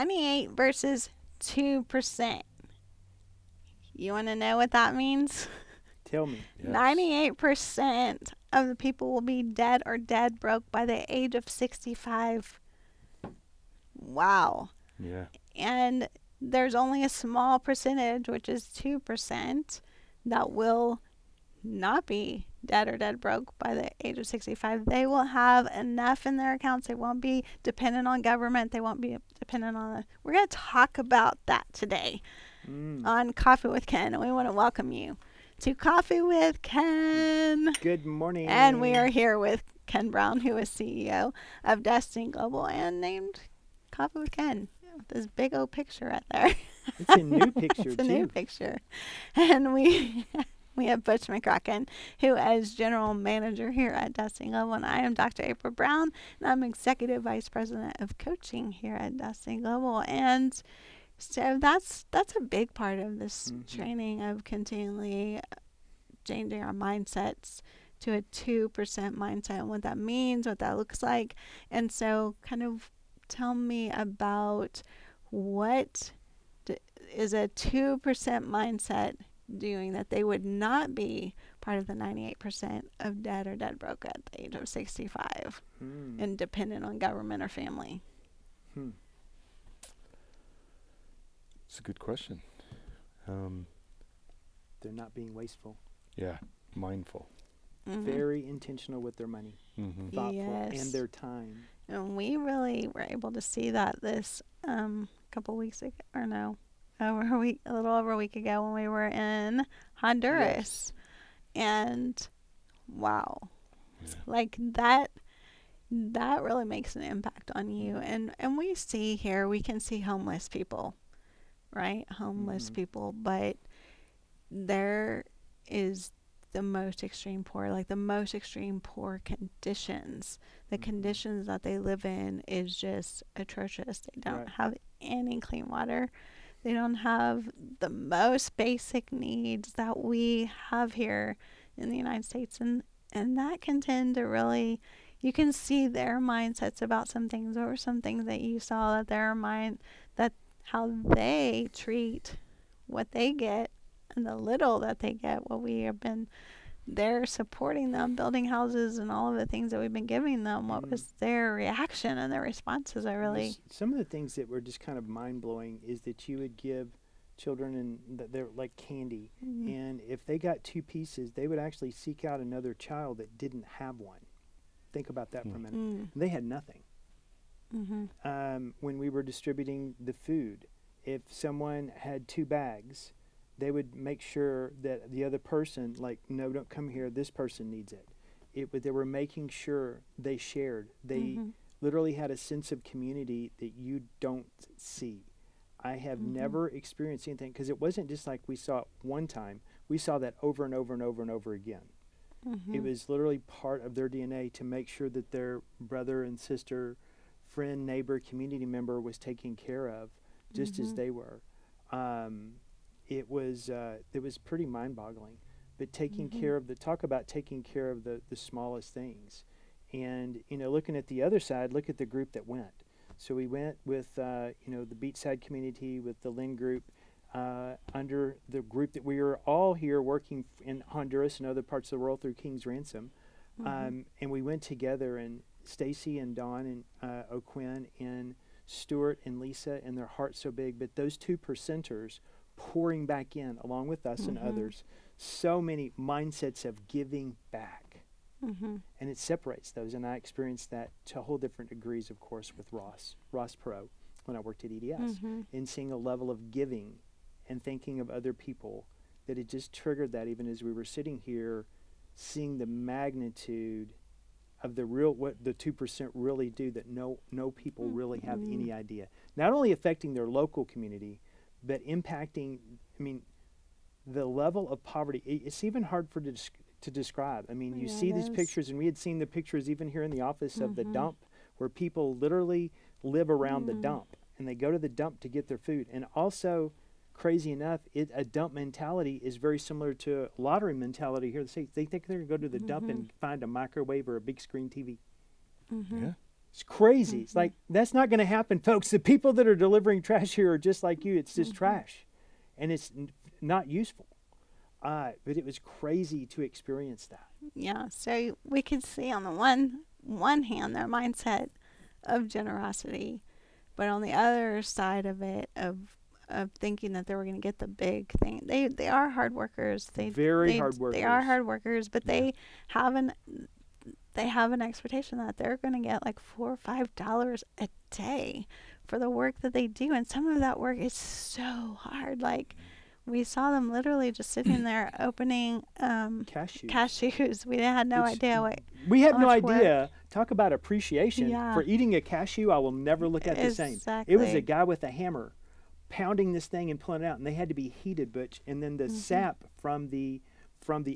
98 versus 2%. You want to know what that means? Tell me. Yes. 98% of the people will be dead or dead broke by the age of 65. Wow. Yeah. And there's only a small percentage, which is 2%, that will not be dead or dead broke by the age of 65. They will have enough in their accounts. They won't be dependent on government. They won't be dependent on. We're going to talk about that today on Coffee with Ken. And we want to welcome you to Coffee with Ken. Good morning. And we are here with Ken Brown, who is CEO of Destiny Global and named Coffee with Ken. With this big old picture right there. It's a new picture, It's a new picture. And we have Butch McCracken, who is General Manager here at Destiny Global, and I am Dr. April Brown, and I'm Executive Vice President of Coaching here at Destiny Global. And so that's a big part of this training of continually changing our mindsets to a 2% mindset and what that means, what that looks like. And so kind of tell me about what is a 2% mindset doing that they would not be part of the 98% of dead or dead broke at the age of 65 and dependent on government or family. It's a good question. They're not being wasteful. Yeah, mindful. Very intentional with their money. Thoughtful. Yes. And their time. And we really were able to see that this couple weeks ago, or no, a little over a week ago when we were in Honduras. And wow, like that really makes an impact on you. And we see here, we can see homeless people, right? Homeless people, but there is the most extreme poor, like the most extreme poor conditions. The conditions that they live in is just atrocious. They don't have any clean water. They don't have the most basic needs that we have here in the United States. And that can tend to really, you can see their mindsets about some things, or some things that you saw that that how they treat what they get and the little that they get, what we have been there supporting them, building houses and all of the things that we've been giving them. What was their reaction and their responses? Some of the things that were just kind of mind-blowing is that you would give children, and they're like candy, and if they got 2 pieces, they would actually seek out another child that didn't have one. Think about that for a minute. They had nothing. When we were distributing the food, if someone had 2 bags, they would make sure that the other person, like, no, don't come here, this person needs it. They were making sure they shared. They literally had a sense of community that you don't see. I have never experienced anything, because it wasn't just like we saw it one time. We saw that over and over and over and over again. It was literally part of their DNA to make sure that their brother and sister, friend, neighbor, community member was taken care of, just as they were. It was pretty mind-boggling. But taking care of talk about taking care of the smallest things. And, looking at the other side, look at the group that went. So we went with, the Beachside community, with the Lynn group, under the group that we were all here working in Honduras and other parts of the world through King's Ransom. And we went together, and Stacy and Dawn and O'Quinn and Stuart and Lisa, and their hearts so big. But those 2 percenters pouring back in, along with us and others, so many mindsets of giving back. And it separates those, and I experienced that to whole different degrees, of course, with Ross Perot when I worked at EDS, and seeing a level of giving and thinking of other people that it just triggered that, even as we were sitting here, seeing the magnitude of what the 2% really do, that no people really have any idea. Not only affecting their local community, but impacting, the level of poverty. It's even hard to describe. You see these pictures, and we had seen the pictures even here in the office of the dump, where people literally live around the dump, and they go to the dump to get their food. And also, crazy enough, a dump mentality is very similar to a lottery mentality here in the States. They think they're going to go to the dump and find a microwave or a big screen TV. Yeah. It's crazy. It's like, that's not going to happen, folks. The people that are delivering trash here are just like you. It's just trash, and it's not useful. But it was crazy to experience that. Yeah. So we could see on the one hand their mindset of generosity, but on the other side of it of thinking that they were going to get the big thing. They are hard workers. Very hard workers. They are hard workers, but they have an expectation that they're going to get like $4 or $5 a day for the work that they do, and some of that work is so hard. Like, we saw them literally just sitting there opening cashews. We had no idea what. We had no much work. idea. Talk about appreciation Yeah. for eating a cashew. I will never look at the same. It was a guy with a hammer pounding this thing and pulling it out, and they had to be heated, Butch. And then the sap from the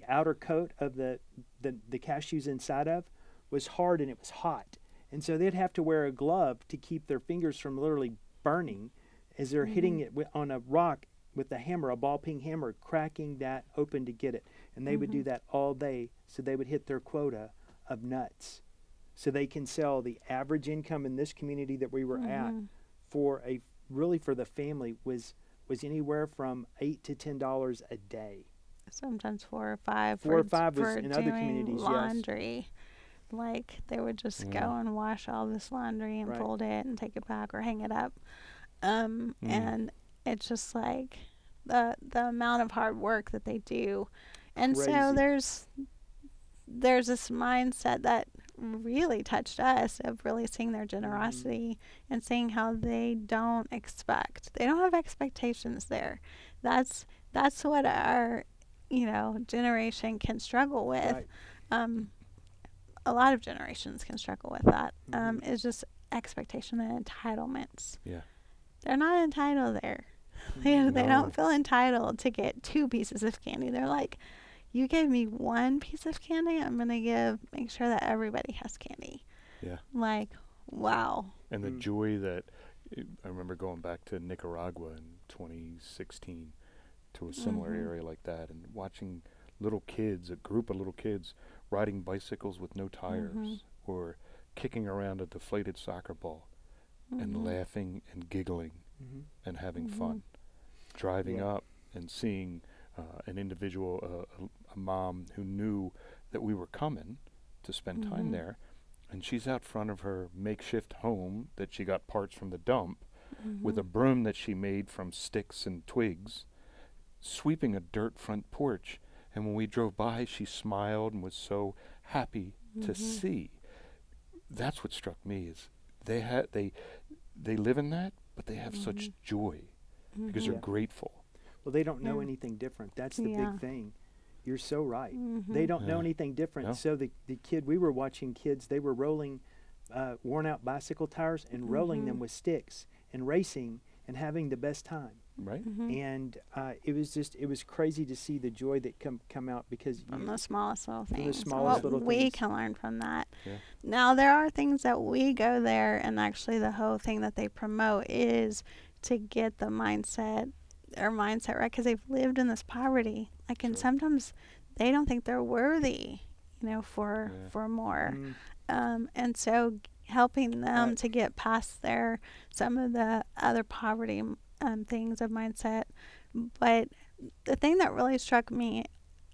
outer coat of the cashews inside of was hard, and it was hot. And so they'd have to wear a glove to keep their fingers from literally burning as they're hitting it on a rock with a hammer, a ball-peen hammer, cracking that open to get it. And they would do that all day, so they would hit their quota of nuts. So they can sell. The average income in this community that we were at for the family was anywhere from $8 to $10 a day. Sometimes 4 or 5. 4 or 5 was for in other doing communities, laundry. Like, they would just go and wash all this laundry and fold it and take it back or hang it up. And it's just like the amount of hard work that they do. And so Crazy. there's this mindset that really touched us of really seeing their generosity and seeing how they don't have expectations there. That's what our generation can struggle with. Right. A lot of generations can struggle with that. Is just expectation and entitlements. Yeah. They're not entitled there. They don't feel entitled to get 2 pieces of candy. They're like, you gave me 1 piece of candy, I'm going to make sure that everybody has candy. Yeah. Like, wow. And the joy that I remember going back to Nicaragua in 2016 to a similar area like that, and watching little kids, a group of little kids, riding bicycles with no tires, or kicking around a deflated soccer ball, and laughing and giggling and having fun. Driving up and seeing an individual, a mom who knew that we were coming to spend time there, and she's out front of her makeshift home that she got parts from the dump with a broom that she made from sticks and twigs, sweeping a dirt front porch. And when we drove by, she smiled and was so happy to see. That's what struck me, is they live in that, but they have such joy because they're grateful. Well, they don't know anything different. That's the big thing. You're so right. They don't know anything different. No. So the kid, we were watching kids, they were rolling worn out bicycle tires and rolling them with sticks and racing and having the best time. Right? And it was crazy to see the joy that come out, because From the smallest little the things. smallest What little we things. can learn from that. Yeah. Now, there are things that we go there, and actually the whole thing that they promote is to get the mindset right, because they've lived in this poverty. Like, and sometimes they don't think they're worthy, for more. And so helping them to get past some of the other poverty things of mindset. But the thing that really struck me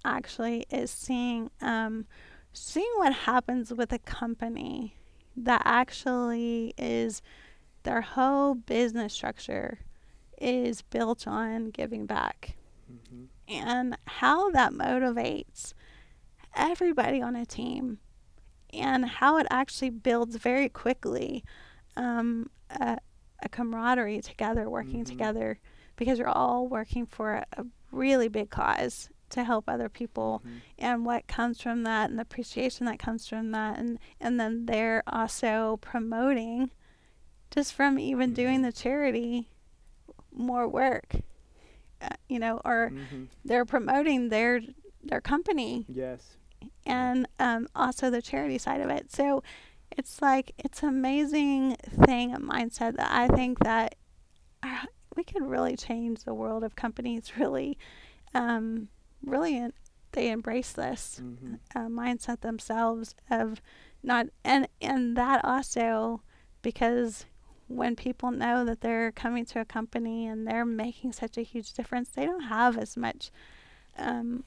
actually is seeing what happens with a company that actually is, their whole business structure is built on giving back, and how that motivates everybody on a team, and how it actually builds very quickly a camaraderie together, working together, because you're all working for a really big cause to help other people, and what comes from that, and the appreciation that comes from that, and then they're also promoting, just from even doing the charity, more work, or they're promoting their company. Yes. And also the charity side of it. So it's amazing thing, a mindset that I think that we could really change the world of companies. Really, they embrace this mindset themselves of not and that also, because when people know that they're coming to a company and they're making such a huge difference, they don't have as much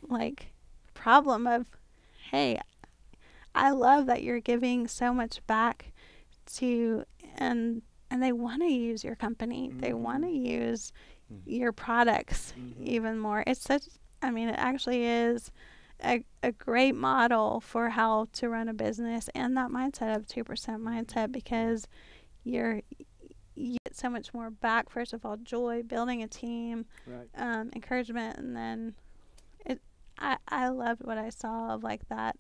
like problem of, hey, I love that you're giving so much back to, and they want to use your company. They want to use your products even more. It's such, I mean, it actually is a great model for how to run a business, and that mindset of 2% mindset, because you get so much more back. First of all, joy, building a team, Right. encouragement, and then I loved what I saw of like that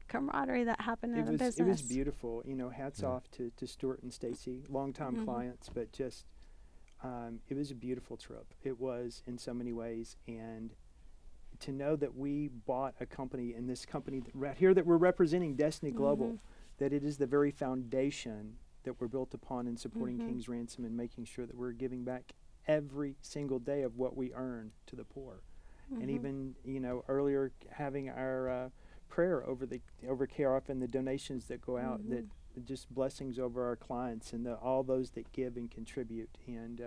camaraderie that happened in the business. It was beautiful. You know, hats Yeah. off to Stuart and Stacy, longtime clients, but just it was a beautiful trip. It was in so many ways, and to know that we bought a company, and this company right here that we're representing, Destiny Global, that it is the very foundation that we're built upon in supporting King's Ransom and making sure that we're giving back every single day of what we earn to the poor. And even, you know, earlier having our prayer over KRF and the donations that go out, that just blessings over our clients and all those that give and contribute. And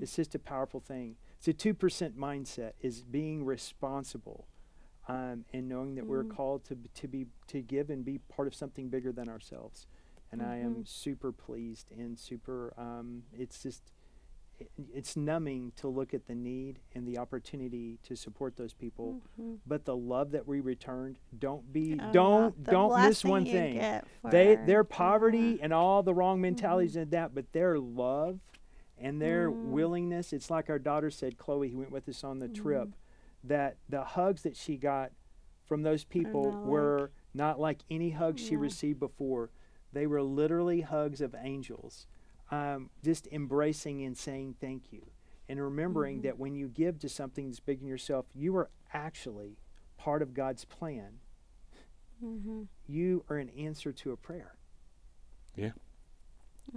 it's just a powerful thing. It's a 2% mindset, is being responsible and knowing that we're called to give and be part of something bigger than ourselves. And I am super pleased and super, it's just, it's numbing to look at the need and the opportunity to support those people, but the love that we returned, don't miss one thing. Their poverty and all the wrong mentalities and that, but their love and their willingness. It's like our daughter said, Chloe, who went with us on the trip, that the hugs that she got from those people were not like any hugs she received before. They were literally hugs of angels. Just embracing and saying thank you, and remembering that when you give to something that's bigger than yourself, you are actually part of God's plan. You are an answer to a prayer. Yeah,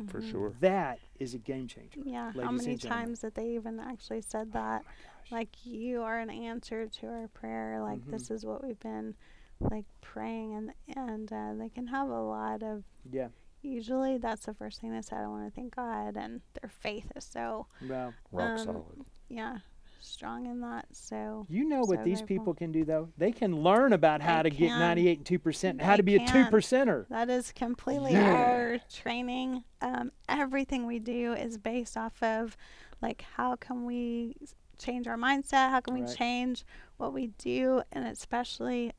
for sure. That is a game changer. Yeah, ladies how many and gentlemen. times that they even actually said that? Like, you are an answer to our prayer. Like, this is what we've been like praying, and they can have a lot of. Yeah. Usually that's the first thing they said. I want to thank God, and their faith is so Well, Rock solid. yeah, strong in that. So you know what so these grateful. people can do, though? They can learn about how They to get can. 98 and 2%, how They to be a can. 2%er. That is completely Yeah. our training. Everything we do is based off of, like, how can we change our mindset? How can we Right. change what we do? And especially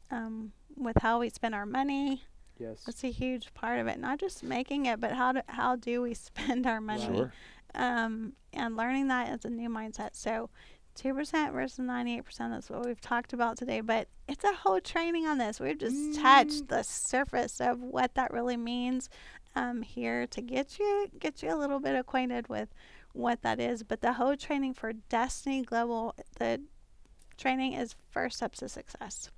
with how we spend our money. Yes. That's a huge part of it. Not just making it, but how do we spend our money? Sure. And learning that is a new mindset. So 2% versus 98%, that's what we've talked about today. But it's a whole training on this. We've just touched the surface of what that really means here to get you a little bit acquainted with what that is. But the whole training for Destiny Global, the training is First Steps to Success.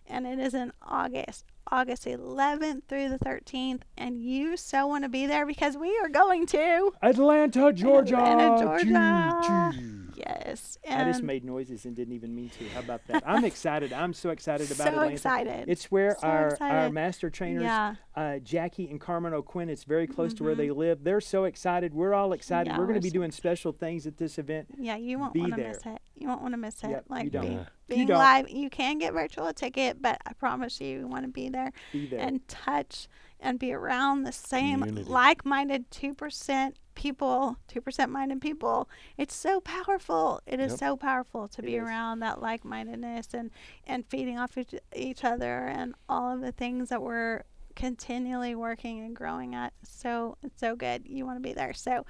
And it is in August 11th through the 13th. And you so want to be there, because we are going to Atlanta, Georgia. Atlanta, Georgia. Choo, choo. Yes. I just And made noises and didn't even mean to. How about that? I'm excited. I'm so excited about so Atlanta. excited. It's where So our excited. master trainers, Yeah. Jackie and Carmen O'Quinn, it's very close to where they live. They're so excited. We're all excited. Yeah, we're going we're to be so doing special things at this event. Yeah, you won't Be want to there. miss it. You won't want to miss it. Yep, you Like don't. Yeah. being don't. live, you can get virtual ticket, but I promise you want to be there Be there. and touch and be around the same Community. like-minded 2% people, 2% minded people. It's so powerful. It is Yep. so powerful to It be is. around that like-mindedness and feeding off each other and all of the things that we're continually working and growing at. So it's so good. You want to be there. So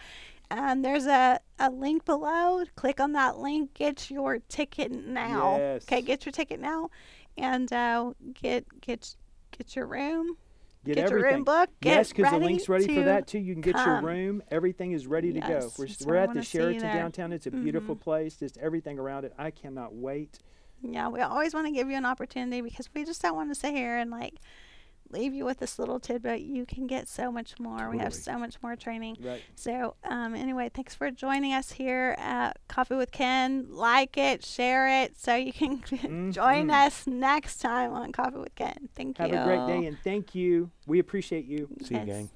there's a link below. Click on that link. Get your ticket now. Yes. Okay, get your ticket now, and get your room. Get your everything. room booked. Get Yes, because the ready link's ready for to that too. You can get your come. room. Everything is ready to go. Yes, We're, so we're I at the wanna see you Sheraton there. downtown. It's a beautiful place. Just everything around it. I cannot wait. Yeah, we always want to give you an opportunity, because we just don't want to sit here and like leave you with this little tidbit, you can get so much more. We have Totally. so much more training. Right. So anyway, thanks for joining us here at Coffee with Ken. Like it, share it, so you can join us next time on Coffee with Ken. Thank you. Have a great day, and thank you. We appreciate you. See you, Yes. gang.